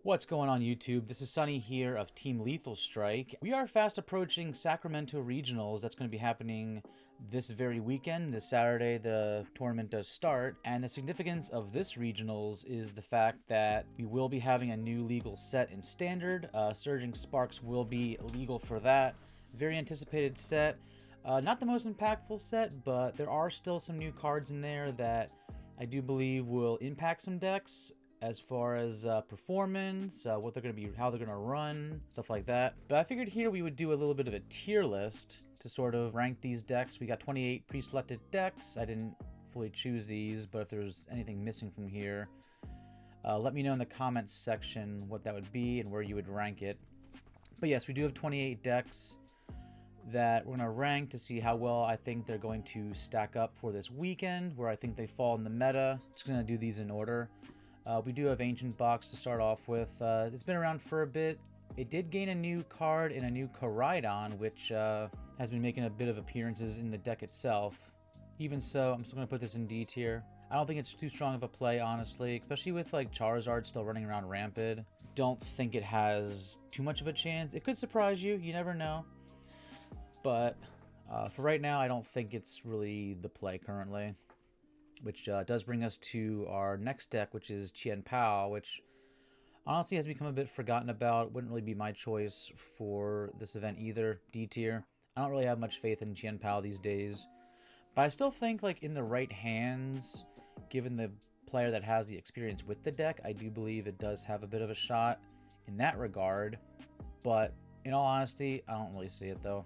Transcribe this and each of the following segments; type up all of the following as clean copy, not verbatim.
What's going on YouTube? This is Sunny here of Team Lethal Strike. We are fast approaching Sacramento Regionals. That's going to be happening this very weekend. This Saturday the tournament does start, and the significance of this Regionals is the fact that we will be having a new legal set in Standard. Surging Sparks will be legal for that. Very anticipated set. Not the most impactful set, but there are still some new cards in there that I do believe will impact some decks as far as performance, what they're going to be, how they're going to run, stuff like that. But I figured here we would do a little bit of a tier list to sort of rank these decks. We got 28 pre-selected decks. I didn't fully choose these, but if there's anything missing from here, let me know in the comments section what that would be and where you would rank it. But yes, we do have 28 decks that we're going to rank to see how well I think they're going to stack up for this weekend, where I think they fall in the meta. Just going to do these in order. We do have Ancient Box to start off with. It's been around for a bit. It did gain a new card and a new Koraidon, which has been making a bit of appearances in the deck itself. Even so, I'm still going to put this in D tier. I don't think it's too strong of a play, honestly, especially with like Charizard still running around rampant. Don't think it has too much of a chance. It could surprise you, you never know. But for right now, I don't think it's really the play currently. Which does bring us to our next deck, which is Chien Pao, which honestly has become a bit forgotten about. Wouldn't really be my choice for this event either. D tier. I don't really have much faith in Chien Pao these days. But I still think, like, in the right hands, given the player that has the experience with the deck, I do believe it does have a bit of a shot in that regard. But in all honesty, I don't really see it, though.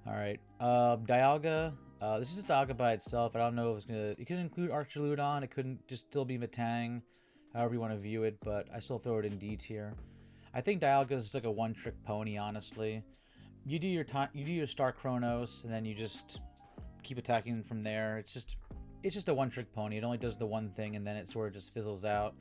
Alright. Dialga. This is a Dialga by itself. I don't know if it's gonna. It could include Archaludon. It couldn't just still be Metang, however you want to view it. But I still throw it in D tier. I think Dialga is like a one-trick pony. Honestly, you do your time. You do your Star Chronos, and then you just keep attacking from there. It's just a one-trick pony. It only does the one thing, and then it sort of just fizzles out.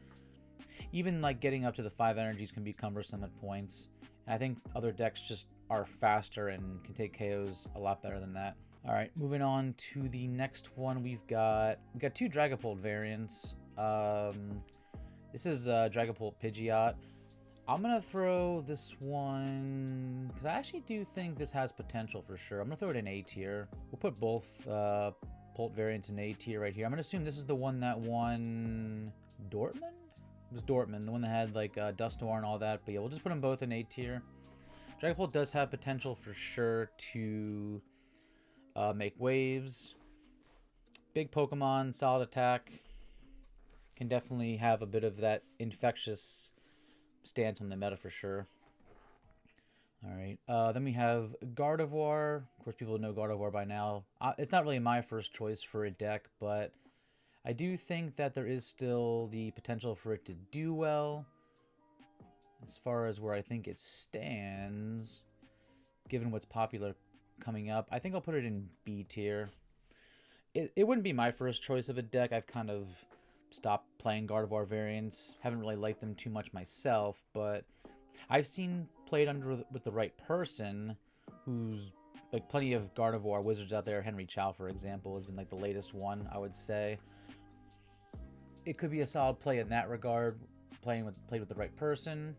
Even like getting up to the 5 energies can be cumbersome at points. And I think other decks just are faster and can take KOs a lot better than that. Alright, moving on to the next one, we've got two Dragapult variants. This is Dragapult Pidgeot. I'm going to throw this one, because I actually do think this has potential for sure. I'm going to throw it in A tier. We'll put both Pult variants in A tier right here. I'm going to assume this is the one that won Dortmund? It was Dortmund, the one that had like Dustour and all that. But yeah, we'll just put them both in A tier. Dragapult does have potential for sure to make waves. Big Pokemon, solid attack. Can definitely have a bit of that infectious stance on the meta for sure. Alright, then we have Gardevoir. Of course, people know Gardevoir by now. It's not really my first choice for a deck, but I do think that there is still the potential for it to do well. As far as where I think it stands, given what's popular coming up, I think I'll put it in B tier. It wouldn't be my first choice of a deck. I've kind of stopped playing Gardevoir variants. Haven't really liked them too much myself, but I've seen played with the right person who's like plenty of Gardevoir wizards out there. Henry Chow, for example, has been like the latest one, I would say. It could be a solid play in that regard, played with the right person.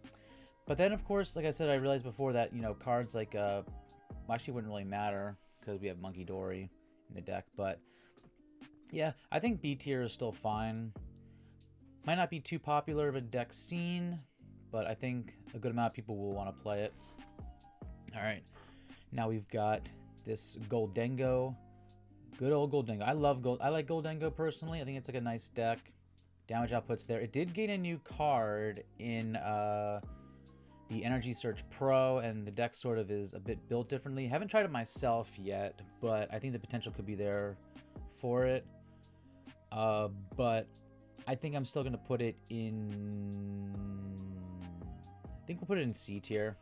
But then, of course, like I said, I realized before that, you know, cards like actually wouldn't really matter because we have Monkey Dory in the deck. But yeah, I think B tier is still fine. Might not be too popular of a deck scene, but I think a good amount of people will want to play it. Alright, now we've got this Goldengo. Good old Goldengo. I like Goldengo personally. I think it's like a nice deck. Damage output's there. It did gain a new card in the Energy Surge Pro, and the deck sort of is a bit built differently. Haven't tried it myself yet, but I think the potential could be there for it. But I think I'm still going to put it in... I think we'll put it in C tier.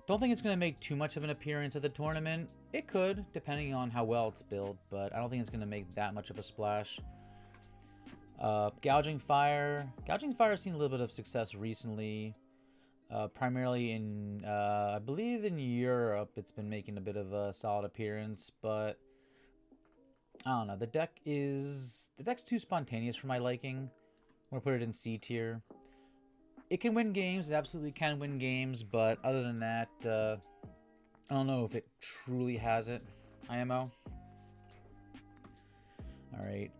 Don't think it's going to make too much of an appearance at the tournament. It could, depending on how well it's built, but I don't think it's going to make that much of a splash. Gouging Fire. Gouging Fire has seen a little bit of success recently. Primarily in, I believe in Europe, it's been making a bit of a solid appearance, but I don't know. The deck's too spontaneous for my liking. I'm going to put it in C tier. It can win games. It absolutely can win games. But other than that, I don't know if it truly has it. IMO. Alright.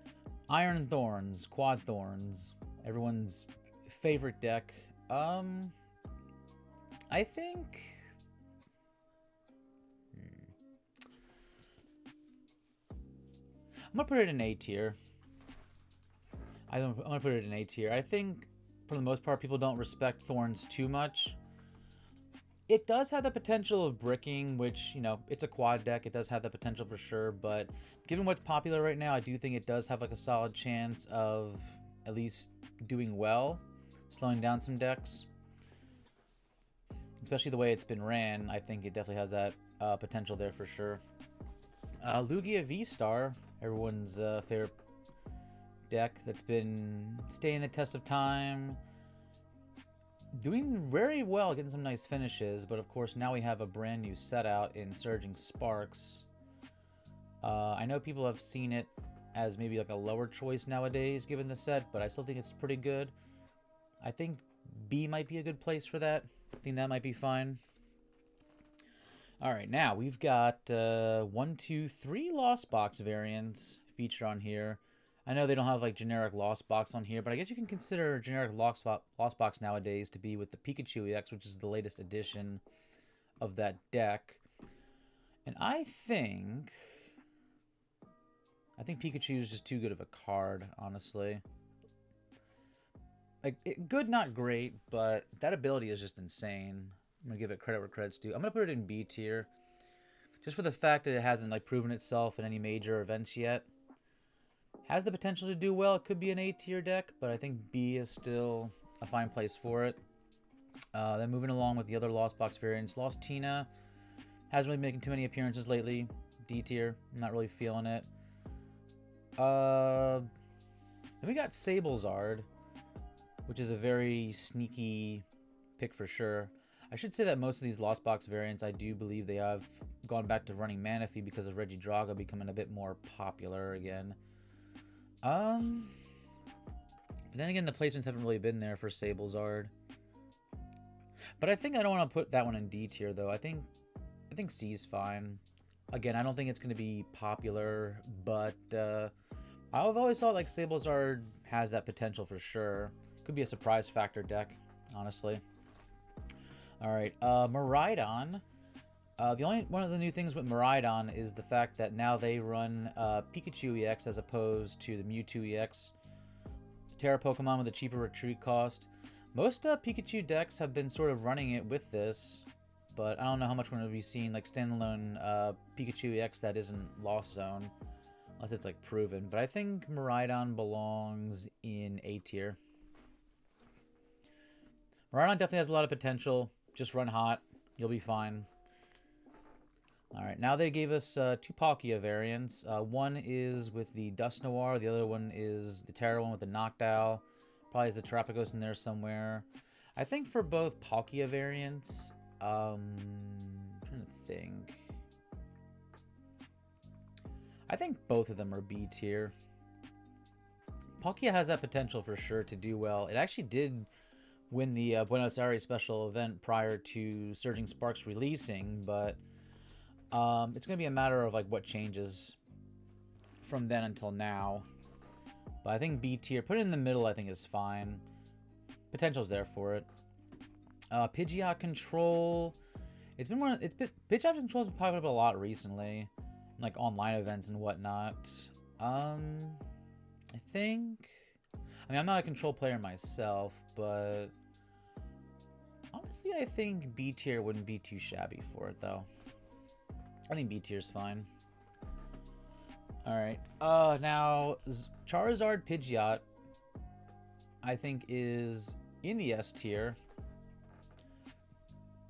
Iron Thorns. Quad Thorns. Everyone's favorite deck. I think... I'm going to put it in A tier. I'm going to put it in A tier. I think, for the most part, people don't respect Thorns too much. It does have the potential of bricking, which, you know, it's a quad deck. It does have the potential for sure, but given what's popular right now, I do think it does have, like, a solid chance of at least doing well, slowing down some decks. Especially the way it's been ran, I think it definitely has that potential there for sure. Lugia V-Star, everyone's favorite deck that's been staying the test of time. Doing very well, getting some nice finishes, but of course now we have a brand new set out in Surging Sparks. I know people have seen it as maybe like a lower choice nowadays given the set, but I still think it's pretty good. I think B might be a good place for that. I think that might be fine. Alright, now we've got 1, 2, 3 Lost Box variants featured on here. I know they don't have like generic Lost Box on here, but I guess you can consider generic Lost Box nowadays to be with the Pikachu EX, which is the latest edition of that deck. And I think Pikachu is just too good of a card, honestly. Like, good, not great, but that ability is just insane. I'm going to give it credit where credit's due. I'm going to put it in B tier, just for the fact that it hasn't like proven itself in any major events yet. Has the potential to do well. It could be an A tier deck, but I think B is still a fine place for it. Then moving along with the other Lost Box variants. Lost Tina hasn't really been making too many appearances lately. D tier. I'm not really feeling it. Then we got Sablezard, which is a very sneaky pick for sure. I should say that most of these Lost Box variants, I do believe they have gone back to running Manaphy because of Regidrago becoming a bit more popular again. But then again, the placements haven't really been there for Sablezard. But I think I don't want to put that one in D tier, though. I think C's fine. Again, I don't think it's going to be popular, but I've always thought like Sablezard has that potential for sure. Could be a surprise factor deck, honestly. All right, Miraidon. The only one of the new things with Miraidon is the fact that now they run Pikachu EX as opposed to the Mewtwo EX. Terra Pokemon with a cheaper retreat cost. Most Pikachu decks have been sort of running it with this, but I don't know how much we're going to be seeing like standalone Pikachu EX that isn't Lost Zone, unless it's like proven. But I think Miraidon belongs in A tier. Miraidon definitely has a lot of potential. Just run hot. You'll be fine. Alright, now they gave us 2 Palkia variants. One is with the Dusknoir, the other one is the Terra one with the Noctowl. Probably has the Terapagos in there somewhere. I think for both Palkia variants, I'm trying to think. I think both of them are B tier. Palkia has that potential for sure to do well. It actually did win the Buenos Aires special event prior to Surging Sparks releasing, but it's going to be a matter of like what changes from then until now. But I think B tier, put it in the middle, I think is fine. Potential's there for it. Pidgeot Control. Pidgeot Control's been popping up a lot recently, like online events and whatnot. I mean, I'm not a control player myself, but honestly, I think B tier wouldn't be too shabby for it, though. I think B tier's fine. Alright, now, Charizard Pidgeot, I think, is in the S tier.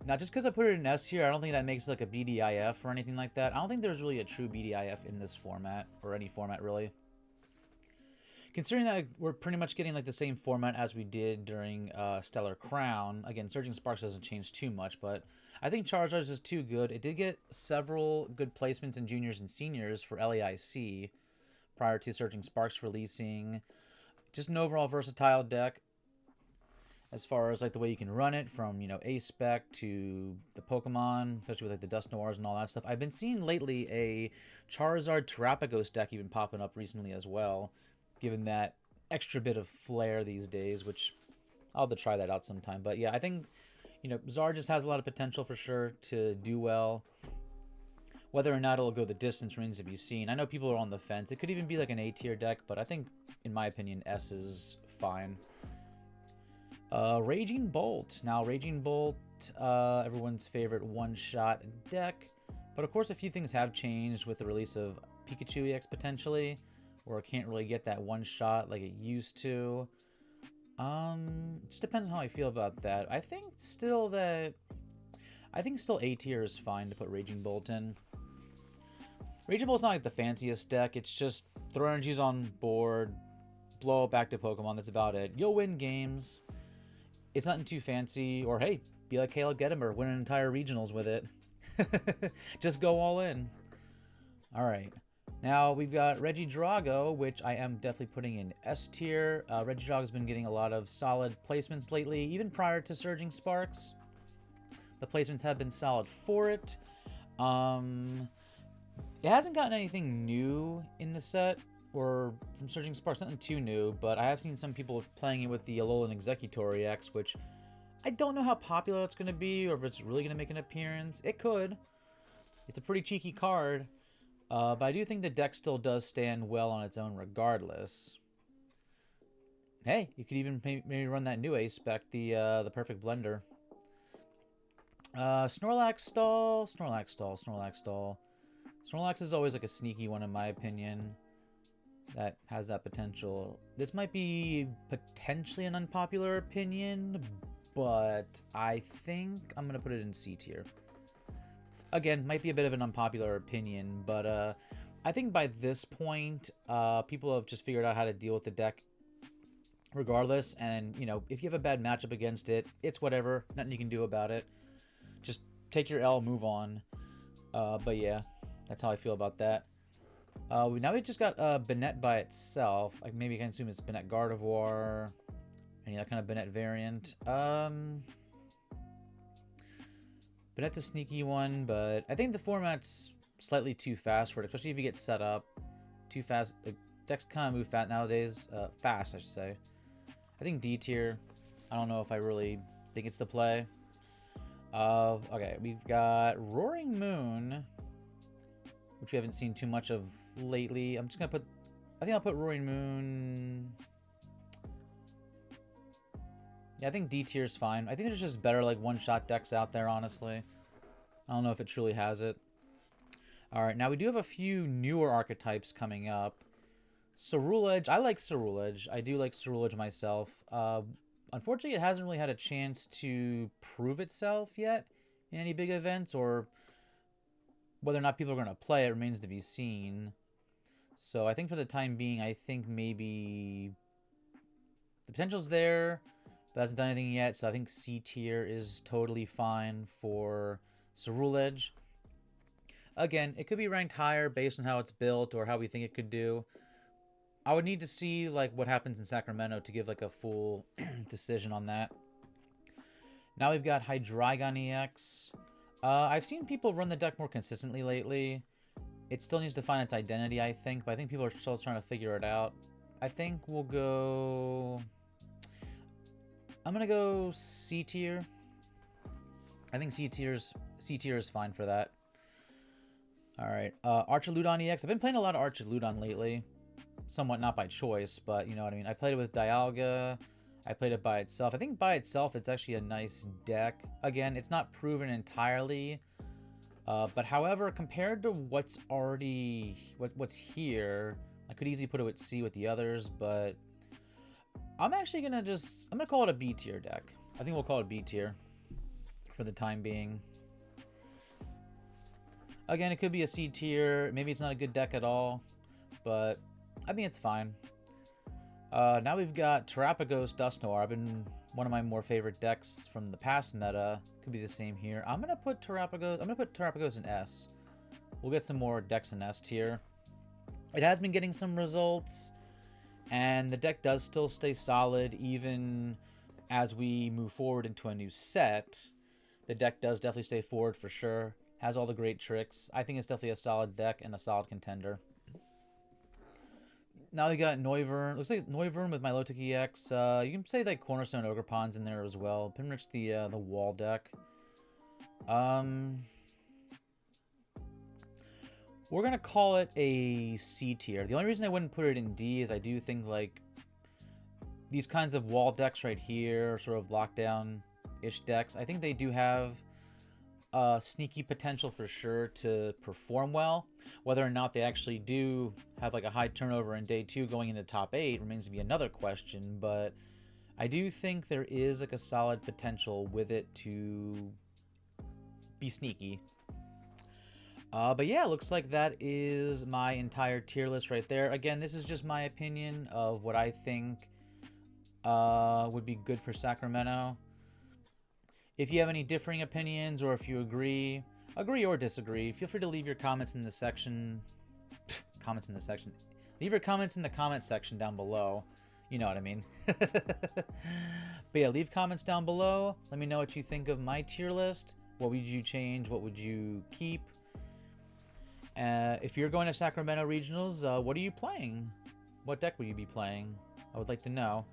Now, just because I put it in S tier, I don't think that makes it like a BDIF or anything like that. I don't think there's really a true BDIF in this format, or any format, really. Considering that we're pretty much getting like the same format as we did during Stellar Crown. Again, Surging Sparks doesn't change too much, but I think Charizard is too good. It did get several good placements in juniors and seniors for LAIC prior to Surging Sparks releasing. Just an overall versatile deck as far as like the way you can run it, from, you know, A-Spec to the Pokemon, especially with like the Dust Noirs and all that stuff. I've been seeing lately a Charizard Terapagos deck even popping up recently as well, given that extra bit of flair these days, which I'll have to try that out sometime. But yeah, I think, you know, Zard just has a lot of potential for sure to do well. Whether or not it'll go the distance remains to be seen. I know people are on the fence. It could even be like an A tier deck, but I think, in my opinion, S is fine. Raging Bolt. Now, Raging Bolt, everyone's favorite one-shot deck. But of course, a few things have changed with the release of Pikachu EX potentially, where it can't really get that one-shot like it used to. It just depends on how I feel about that. I think still A tier is fine to put Raging Bolt in. Raging Bolt's not like the fanciest deck. It's just throw energies on board, blow it back to Pokemon. That's about it. You'll win games. It's nothing too fancy. Or hey, be like Caleb Gettimer, win an entire regionals with it. Just go all in. Alright. Now we've got Regidrago, which I am definitely putting in S tier. Regidrago's been getting a lot of solid placements lately, even prior to Surging Sparks. The placements have been solid for it. It hasn't gotten anything new in the set, or from Surging Sparks, nothing too new, but I have seen some people playing it with the Alolan Executor EX, which I don't know how popular it's going to be, or if it's really going to make an appearance. It could. It's a pretty cheeky card, but I do think the deck still does stand well on its own regardless. Hey, you could even maybe run that new A-Spec, the Perfect Blender. Snorlax Stall. Snorlax is always like a sneaky one in my opinion that has that potential. This might be potentially an unpopular opinion, but I think I'm going to put it in C tier. Again, might be a bit of an unpopular opinion, but I think by this point, people have just figured out how to deal with the deck regardless, and, you know, if you have a bad matchup against it, it's whatever. Nothing you can do about it. Just take your L, move on. But yeah, that's how I feel about that. Now we just got Banette by itself. Like, maybe you can assume it's Banette Gardevoir. Any that kind of Banette variant. Banette's a sneaky one, but I think the format's slightly too fast for it, especially if you get set up too fast. Like, decks kind of move fast nowadays. Fast, I should say. I think D tier. I don't know if I really think it's the play. Okay, we've got Roaring Moon, which we haven't seen too much of lately. I'm just gonna put, I think I'll put Roaring Moon. Yeah, I think D tier is fine. I think there's just better like one-shot decks out there, honestly. I don't know if it truly has it. Alright, now we do have a few newer archetypes coming up. Cerulege. I like Cerulege. I do like Cerulege myself. Unfortunately, it hasn't really had a chance to prove itself yet in any big events, or whether or not people are going to play it remains to be seen. So I think for the time being, I think maybe the potential's there, but hasn't done anything yet. So I think C tier is totally fine for Cerulege. Again, it could be ranked higher based on how it's built or how we think it could do. I would need to see like what happens in Sacramento to give like a full decision on that. Now we've got Hydreigon EX. I've seen people run the deck more consistently lately. It still needs to find its identity, I think, but I think people are still trying to figure it out. I think we'll go... I'm gonna go C tier. I think C tier is fine for that. Alright, Archaludon EX. I've been playing a lot of Archaludon lately. Somewhat not by choice, but you know what I mean. I played it with Dialga. I played it by itself. I think by itself, it's actually a nice deck. Again, it's not proven entirely. But however, compared to what's already... what's here, I could easily put it with C with the others, but... I'm actually gonna I'm gonna call it a B tier deck. I think we'll call it B tier for the time being. Again, it could be a C tier. Maybe it's not a good deck at all, but I think it's fine. Now we've got Terapagos Dusknoir. I've been one of my more favorite decks from the past meta. Could be the same here. I'm gonna put Terapagos in S. We'll get some more decks in S tier. It has been getting some results. And the deck does still stay solid even as we move forward into a new set. The deck does definitely stay forward for sure. Has all the great tricks. I think it's definitely a solid deck and a solid contender. Now we got Noivern. Looks like Noivern with Milotic EX. You can say like Cornerstone Ogrepon's in there as well. Pretty much the wall deck. We're gonna call it a C tier. The only reason I wouldn't put it in D is I do think like these kinds of wall decks right here, sort of lockdown-ish decks, I think they do have sneaky potential for sure to perform well. Whether or not they actually do have like a high turnover in day 2 going into top 8 remains to be another question, but I do think there is like a solid potential with it to be sneaky. But yeah, looks like that is my entire tier list right there. Again, this is just my opinion of what I think would be good for Sacramento. If you have any differing opinions, or if you agree or disagree, feel free to leave your comments in the section. Leave your comments in the comment section down below. You know what I mean. But yeah, leave comments down below. Let me know what you think of my tier list. What would you change? What would you keep? If you're going to Sacramento Regionals, what are you playing? What deck will you be playing? I would like to know.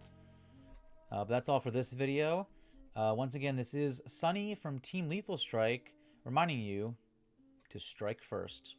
But that's all for this video. Once again, this is Sunny from Team Lethal Strike, reminding you to strike first.